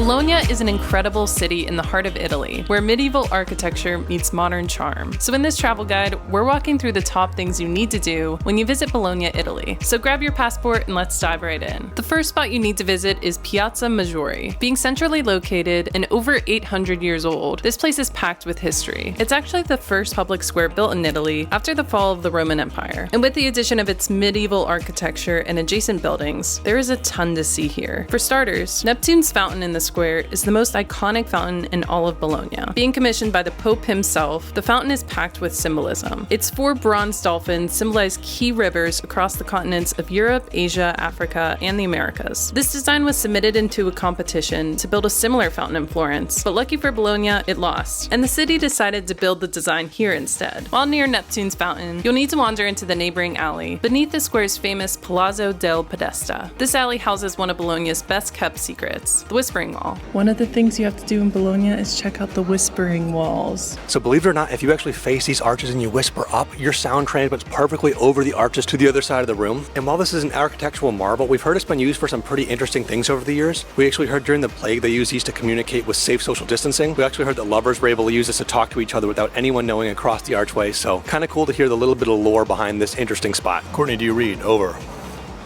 Bologna is an incredible city in the heart of Italy, where medieval architecture meets modern charm. So in this travel guide, we're walking through the top things you need to do when you visit Bologna, Italy. So grab your passport and let's dive right in. The first spot you need to visit is Piazza Maggiore. Being centrally located and over 800 years old, this place is packed with history. It's actually the first public square built in Italy after the fall of the Roman Empire. And with the addition of its medieval architecture and adjacent buildings, there is a ton to see here. For starters, Neptune's fountain in the square is the most iconic fountain in all of Bologna. Being commissioned by the Pope himself, the fountain is packed with symbolism. Its 4 bronze dolphins symbolize key rivers across the continents of Europe, Asia, Africa, and the Americas. This design was submitted into a competition to build a similar fountain in Florence, but lucky for Bologna, it lost, and the city decided to build the design here instead. While near Neptune's fountain, you'll need to wander into the neighboring alley, beneath the square's famous Palazzo del Podesta. This alley houses one of Bologna's best-kept secrets, the Whispering Wall. One of the things you have to do in Bologna is check out the Whispering Walls. So believe it or not, if you actually face these arches and you whisper up, your sound transmits perfectly over the arches to the other side of the room. And while this is an architectural marvel, we've heard it's been used for some pretty interesting things over the years. We actually heard during the plague they used these to communicate with safe social distancing. We actually heard that lovers were able to use this to talk to each other without anyone knowing across the archway. So kind of cool to hear the little bit of lore behind this interesting spot. Courtney, do you read? Over.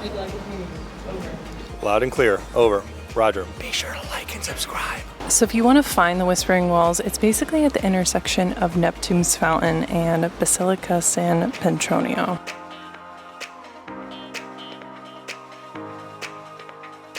I'd like to hear over. Loud and clear. Over. Roger. Be sure to like and subscribe. So if you want to find the Whispering Walls, it's basically at the intersection of Neptune's fountain and Basilica San Petronio.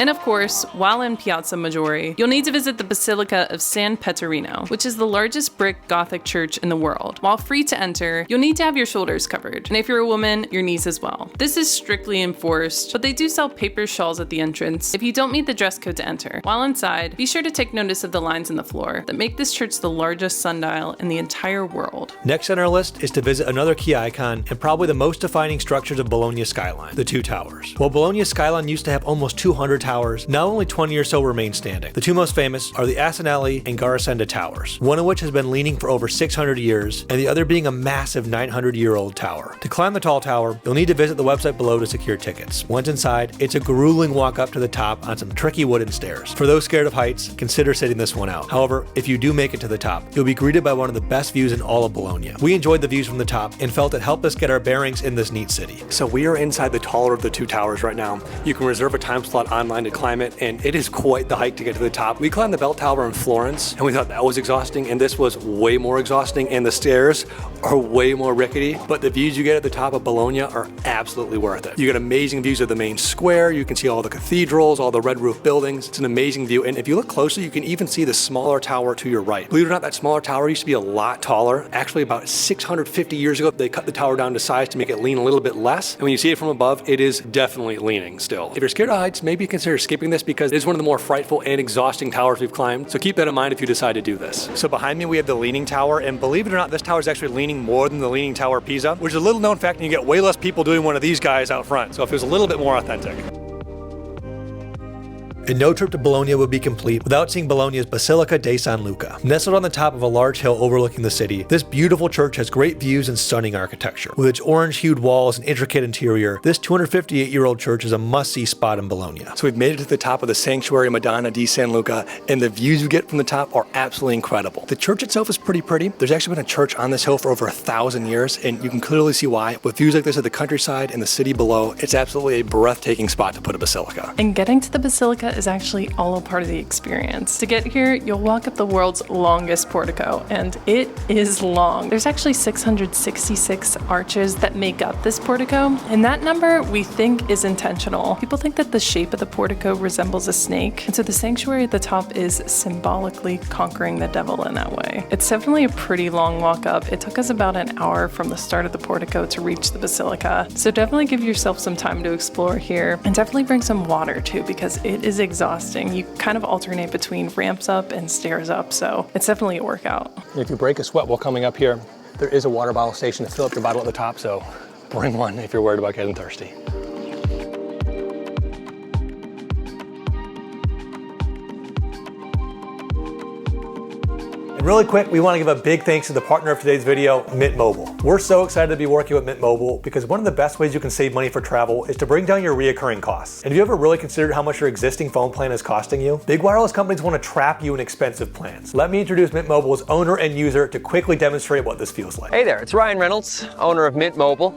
And of course, while in Piazza Maggiore, you'll need to visit the Basilica of San Petronio, which is the largest brick Gothic church in the world. While free to enter, you'll need to have your shoulders covered, and if you're a woman, your knees as well. This is strictly enforced, but they do sell paper shawls at the entrance if you don't meet the dress code to enter. While inside, be sure to take notice of the lines in the floor that make this church the largest sundial in the entire world. Next on our list is to visit another key icon and probably the most defining structures of Bologna's skyline, the 2 towers. While Bologna's skyline used to have almost 200 towers, now only 20 or so remain standing. The 2 most famous are the Asinelli and Garasenda towers, one of which has been leaning for over 600 years, and the other being a massive 900-year-old tower. To climb the tall tower, you'll need to visit the website below to secure tickets. Once inside, it's a grueling walk up to the top on some tricky wooden stairs. For those scared of heights, consider sitting this one out. However, if you do make it to the top, you'll be greeted by one of the best views in all of Bologna. We enjoyed the views from the top and felt it helped us get our bearings in this neat city. So we are inside the taller of the 2 towers right now. You can reserve a time slot online to climb it, and it is quite the hike to get to the top. We climbed the bell tower in Florence, and we thought that was exhausting, and this was way more exhausting, and the stairs are way more rickety, but the views you get at the top of Bologna are absolutely worth it. You get amazing views of the main square, you can see all the cathedrals, all the red roof buildings. It's an amazing view, and if you look closely, you can even see the smaller tower to your right. Believe it or not, that smaller tower used to be a lot taller. Actually, about 650 years ago, they cut the tower down to size to make it lean a little bit less, and when you see it from above, it is definitely leaning still. If you're scared of heights, maybe consider skipping this because it is one of the more frightful and exhausting towers we've climbed, so keep that in mind if you decide to do this. So behind me we have the Leaning Tower, and believe it or not, this tower is actually leaning more than the Leaning Tower Pisa, which is a little known fact, and you get way less people doing one of these guys out front, so it feels a little bit more authentic. And no trip to Bologna would be complete without seeing Bologna's Basilica di San Luca. Nestled on the top of a large hill overlooking the city, this beautiful church has great views and stunning architecture. With its orange-hued walls and intricate interior, this 258-year-old church is a must-see spot in Bologna. So we've made it to the top of the Sanctuary Madonna di San Luca, and the views you get from the top are absolutely incredible. The church itself is pretty pretty. There's actually been a church on this hill for over 1,000 years, and you can clearly see why. With views like this of the countryside and the city below, it's absolutely a breathtaking spot to put a basilica. And getting to the basilica is actually all a part of the experience. To get here, you'll walk up the world's longest portico, and it is long. There's actually 666 arches that make up this portico, and that number we think is intentional. People think that the shape of the portico resembles a snake, and so the sanctuary at the top is symbolically conquering the devil in that way. It's definitely a pretty long walk up. It took us about an hour from the start of the portico to reach the basilica, so definitely give yourself some time to explore here, and definitely bring some water too, because it is exhausting. You kind of alternate between ramps up and stairs up, so it's definitely a workout. If you break a sweat while coming up here, there is a water bottle station to fill up your bottle at the top, so bring one if you're worried about getting thirsty. Really quick, we want to give a big thanks to the partner of today's video, Mint Mobile. We're so excited to be working with Mint Mobile because one of the best ways you can save money for travel is to bring down your reoccurring costs. And have you ever really considered how much your existing phone plan is costing you? Big wireless companies want to trap you in expensive plans. Let me introduce Mint Mobile's owner and user to quickly demonstrate what this feels like. Hey there, it's Ryan Reynolds, owner of Mint Mobile.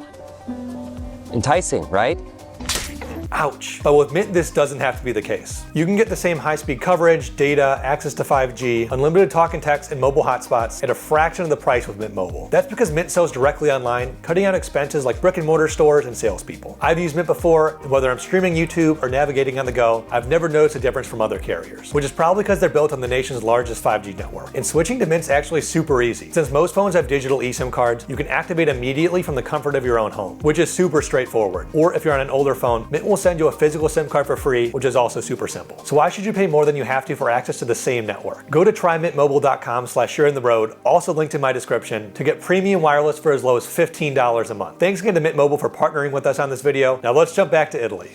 Enticing, right? Ouch. But with Mint, this doesn't have to be the case. You can get the same high-speed coverage, data, access to 5G, unlimited talk and text, and mobile hotspots at a fraction of the price with Mint Mobile. That's because Mint sells directly online, cutting out expenses like brick-and-mortar stores and salespeople. I've used Mint before, and whether I'm streaming YouTube or navigating on the go, I've never noticed a difference from other carriers, which is probably because they're built on the nation's largest 5G network. And switching to Mint's actually super easy. Since most phones have digital eSIM cards, you can activate immediately from the comfort of your own home, which is super straightforward. Or if you're on an older phone, Mint will send you a physical SIM card for free, which is also super simple. So why should you pay more than you have to for access to the same network? Go to trymintmobile.com/sharingtheroad, also linked in my description, to get premium wireless for as low as $15 a month. Thanks again to Mint Mobile for partnering with us on this video. Now let's jump back to Italy.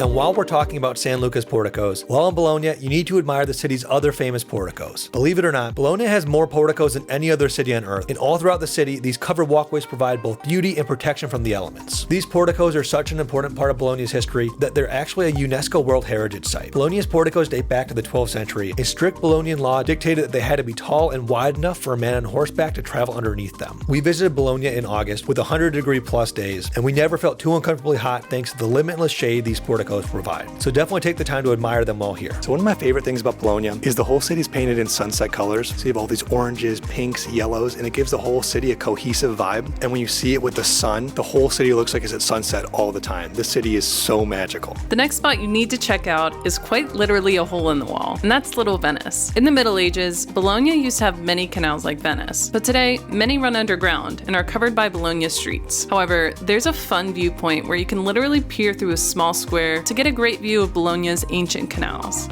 And while we're talking about San Luca's porticos, while in Bologna, you need to admire the city's other famous porticos. Believe it or not, Bologna has more porticos than any other city on earth, and all throughout the city, these covered walkways provide both beauty and protection from the elements. These porticos are such an important part of Bologna's history that they're actually a UNESCO World Heritage Site. Bologna's porticos date back to the 12th century. A strict Bolognian law dictated that they had to be tall and wide enough for a man on horseback to travel underneath them. We visited Bologna in August with 100-degree-plus days, and we never felt too uncomfortably hot thanks to the limitless shade these porticos provide. So definitely take the time to admire them while here. So one of my favorite things about Bologna is the whole city's painted in sunset colors. So you have all these oranges, pinks, yellows, and it gives the whole city a cohesive vibe. And when you see it with the sun, the whole city looks like it's at sunset all the time. This city is so magical. The next spot you need to check out is quite literally a hole in the wall, and that's Little Venice. In the Middle Ages, Bologna used to have many canals like Venice, but today, many run underground and are covered by Bologna streets. However, there's a fun viewpoint where you can literally peer through a small square to get a great view of Bologna's ancient canals.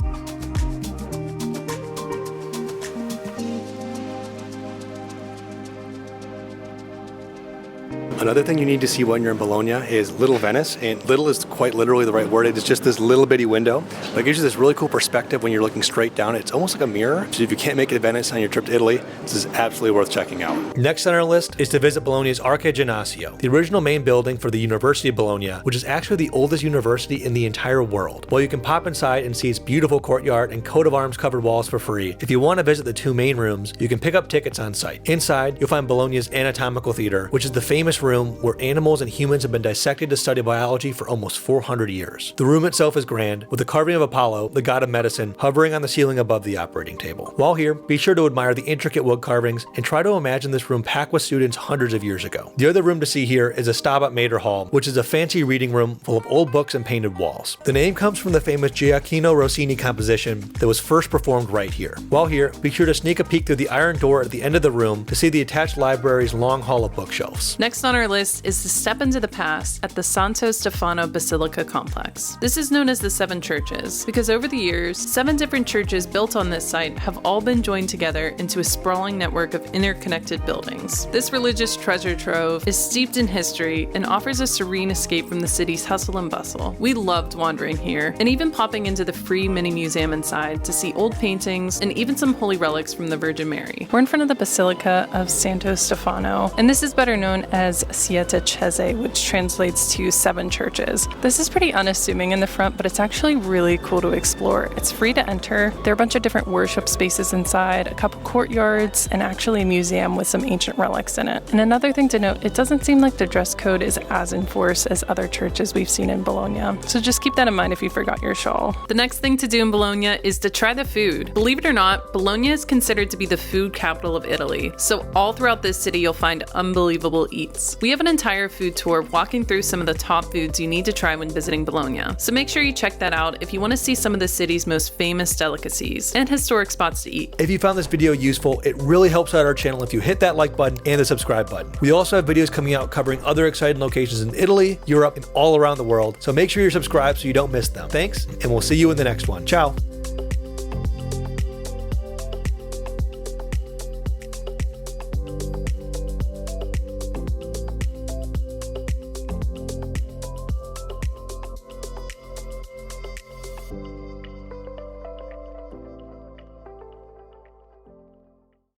Another thing you need to see when you're in Bologna is Little Venice, and little is quite literally the right word. It's just this little bitty window, but it gives you this really cool perspective when you're looking straight down. It's almost like a mirror, so if you can't make it to Venice on your trip to Italy, this is absolutely worth checking out. Next on our list is to visit Bologna's Archiginnasio, the original main building for the University of Bologna, which is actually the oldest university in the entire world. While you can pop inside and see its beautiful courtyard and coat of arms covered walls for free, if you want to visit the two main rooms, you can pick up tickets on site. Inside, you'll find Bologna's anatomical theater, which is the famous room where animals and humans have been dissected to study biology for almost 400 years. The room itself is grand, with the carving of Apollo, the god of medicine, hovering on the ceiling above the operating table. While here, be sure to admire the intricate wood carvings and try to imagine this room packed with students hundreds of years ago. The other room to see here is a Stabat Mater Hall, which is a fancy reading room full of old books and painted walls. The name comes from the famous Gioacchino Rossini composition that was first performed right here. While here, be sure to sneak a peek through the iron door at the end of the room to see the attached library's long hall of bookshelves. Next on our list is to step into the past at the Santo Stefano Basilica complex. This is known as the Seven Churches because over the years, 7 different churches built on this site have all been joined together into a sprawling network of interconnected buildings. This religious treasure trove is steeped in history and offers a serene escape from the city's hustle and bustle. We loved wandering here and even popping into the free mini museum inside to see old paintings and even some holy relics from the Virgin Mary. We're in front of the Basilica of Santo Stefano, and this is better known as Siete Chiese, which translates to 7 churches. This is pretty unassuming in the front, but it's actually really cool to explore. It's free to enter. There are a bunch of different worship spaces inside, a couple courtyards, and actually a museum with some ancient relics in it. And another thing to note, it doesn't seem like the dress code is as in force as other churches we've seen in Bologna. So just keep that in mind if you forgot your shawl. The next thing to do in Bologna is to try the food. Believe it or not, Bologna is considered to be the food capital of Italy. So all throughout this city, you'll find unbelievable eats. We have an entire food tour walking through some of the top foods you need to try when visiting Bologna. So make sure you check that out if you want to see some of the city's most famous delicacies and historic spots to eat. If you found this video useful, it really helps out our channel if you hit that like button and the subscribe button. We also have videos coming out covering other exciting locations in Italy, Europe, and all around the world. So make sure you're subscribed so you don't miss them. Thanks, and we'll see you in the next one. Ciao.